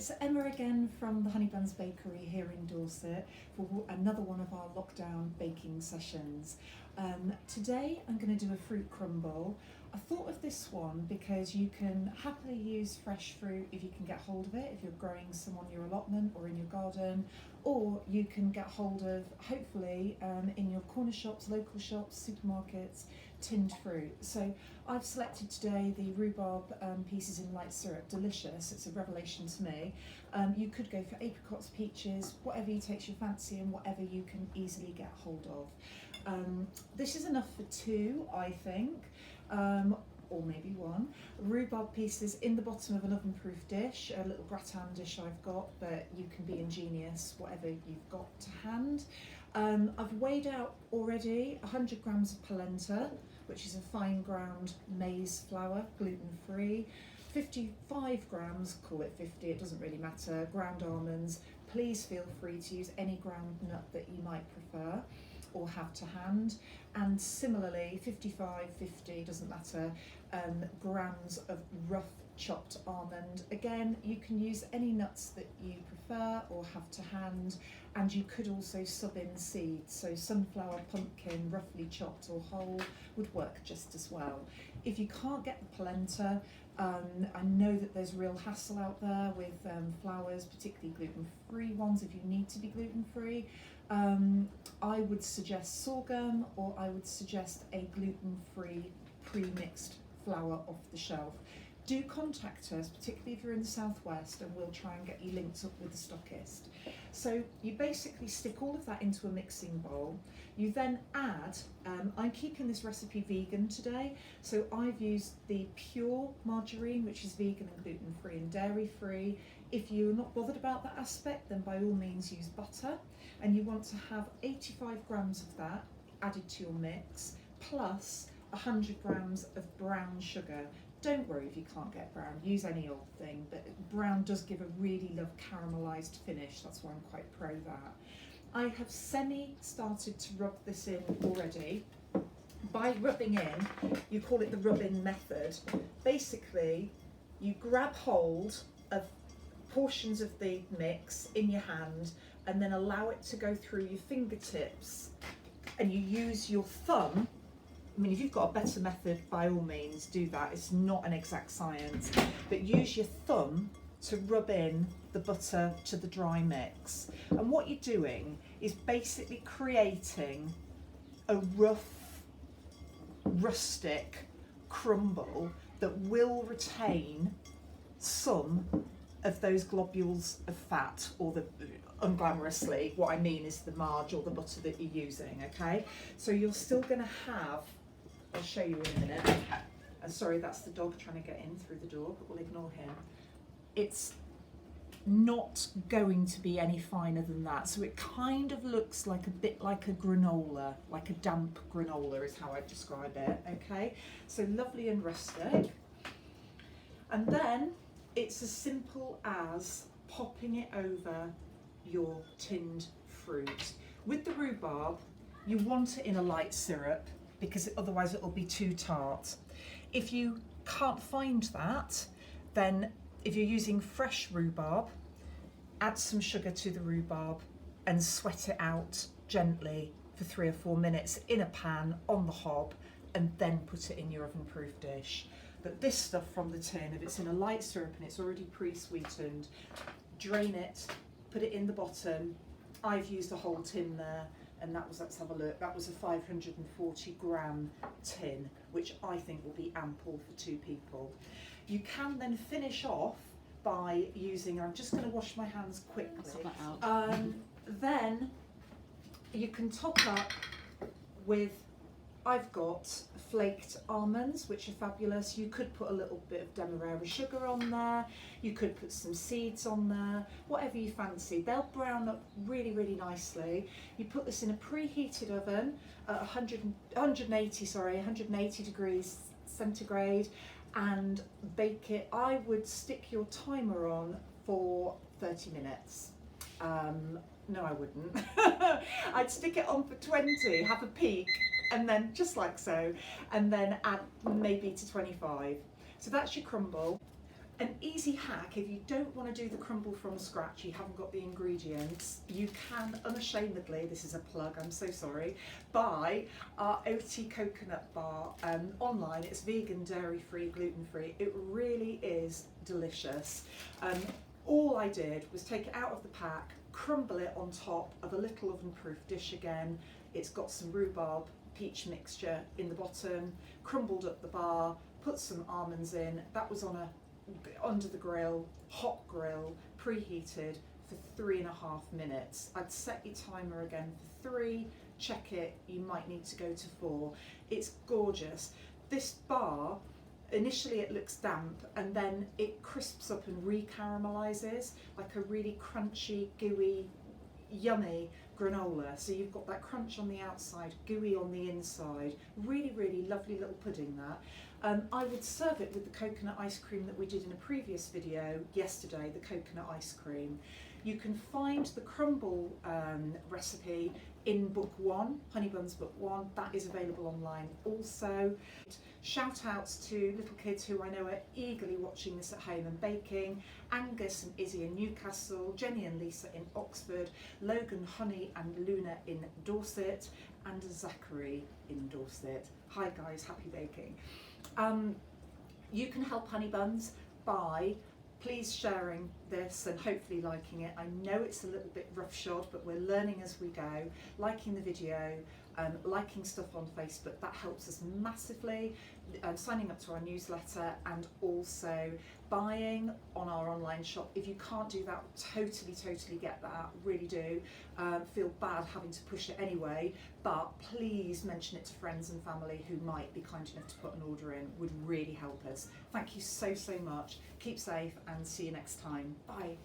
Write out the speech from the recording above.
it's Emma again from the Honeybuns bakery here in Dorset for another one of our lockdown baking sessions. Today I'm going to do a fruit crumble. I thought of this one because you can happily use fresh fruit if you can get hold of it, if you're growing some on your allotment or in your garden, or you can get hold of, hopefully, in your corner shops, local shops, supermarkets, tinned fruit. So I've selected today the rhubarb pieces in light syrup. Delicious, it's a revelation to me. You could go for apricots, peaches, whatever takes your fancy and whatever you can easily get hold of. This is enough for two, I think, or maybe one. Rhubarb pieces in the bottom of an oven-proof dish, a little gratin dish I've got, but you can be ingenious, whatever you've got to hand. I've weighed out already 100 grams of polenta, which is a fine ground maize flour, gluten-free. 55 grams, call it 50, it doesn't really matter, ground almonds. Please feel free to use any ground nut that you might prefer or have to hand. And similarly, 55, 50, doesn't matter, grams of rough chopped almond. Again, you can use any nuts that you prefer or have to hand, and you could also sub in seeds. So sunflower, pumpkin, roughly chopped or whole would work just as well. If you can't get the polenta, I know that there's real hassle out there with flours, particularly gluten-free ones if you need to be gluten-free. I would suggest sorghum, or I would suggest a gluten-free pre-mixed flour off the shelf. Do contact us, particularly if you're in the southwest, and we'll try and get you linked up with the stockist. So you basically stick all of that into a mixing bowl. You then add, I'm keeping this recipe vegan today, so I've used the pure margarine, which is vegan and gluten-free and dairy-free. If you're not bothered about that aspect, then by all means use butter, and you want to have 85 grams of that added to your mix, plus 100 grams of brown sugar. Don't worry if you can't get brown, use any old thing, but brown does give a really lovely caramelised finish, that's why I'm quite pro that. I have started to rub this in already. By rubbing in, you call it the rub-in method. Basically, you grab hold of portions of the mix in your hand and then allow it to go through your fingertips, and you use your thumb. I mean, if you've got a better method, by all means do that. It's not an exact science, but use your thumb to rub in the butter to the dry mix. And what you're doing is basically creating a rough, rustic crumble that will retain some of those globules of fat, or the unglamorously, what I mean is the marge or the butter that you're using, okay? So you're still going to have, I'll show you in a minute. Sorry, that's the dog trying to get in through the door, but we'll ignore him. It's not going to be any finer than that. So it kind of looks like a bit like a granola, like a damp granola is how I describe it, okay? So lovely and rustic. And then it's as simple as popping it over your tinned fruit. With the rhubarb, you want it in a light syrup because otherwise it will be too tart. If you can't find that, then if you're using fresh rhubarb, add some sugar to the rhubarb and sweat it out gently for 3 or 4 minutes in a pan on the hob, and then put it in your oven-proof dish. But this stuff from the tin, if it's in a light syrup and it's already pre-sweetened, drain it, put it in the bottom. I've used a whole tin there, and that was, let's have a look, that was a 540 gram tin, which I think will be ample for 2 people. You can then finish off by using, I'm just going to wash my hands quickly, then you can top up with, I've got flaked almonds, which are fabulous. You could put a little bit of demerara sugar on there, you could put some seeds on there, whatever you fancy. They'll brown up really, really nicely. You put this in a preheated oven at 180 degrees centigrade, and bake it. I would stick your timer on for 30 minutes. No, I wouldn't. I'd stick it on for 20, have a peek, and then just like so, and then add maybe to 25. So that's your crumble. An easy hack, if you don't want to do the crumble from scratch, you haven't got the ingredients, you can unashamedly, this is a plug, I'm so sorry, buy our oaty coconut bar online. It's vegan, dairy-free, gluten-free. It really is delicious. All I did was take it out of the pack, crumble it on top of a little oven-proof dish again. It's got some rhubarb peach mixture in the bottom, crumbled up the bar, put some almonds in. That was on a under the grill, hot grill, preheated for 3.5 minutes. I'd set your timer again for 3, check it, you might need to go to 4. It's gorgeous. This bar, initially it looks damp and then it crisps up and re-caramelizes like a really crunchy, gooey, yummy granola. So you've got that crunch on the outside, gooey on the inside. Really, really lovely little pudding that. I would serve it with the coconut ice cream that we did in a previous video yesterday, the coconut ice cream. You can find the crumble recipe in book 1, Honeybuns book 1. That is available online also. Shout outs to little kids who I know are eagerly watching this at home and baking. Angus and Izzy in Newcastle, Jenny and Lisa in Oxford, Logan, Honey and Luna in Dorset, and Zachary in Dorset. Hi guys, happy baking. You can help Honeybuns by please sharing this and hopefully liking it. I know it's a little bit roughshod, but we're learning as we go. Liking the video, liking stuff on Facebook, that helps us massively. Signing up to our newsletter and also buying on our online shop. If you can't do that, totally get that, really do. Feel bad having to push it anyway, but please mention it to friends and family who might be kind enough to put an order in. Would really help us. Thank you so much. Keep safe and see you next time. Bye.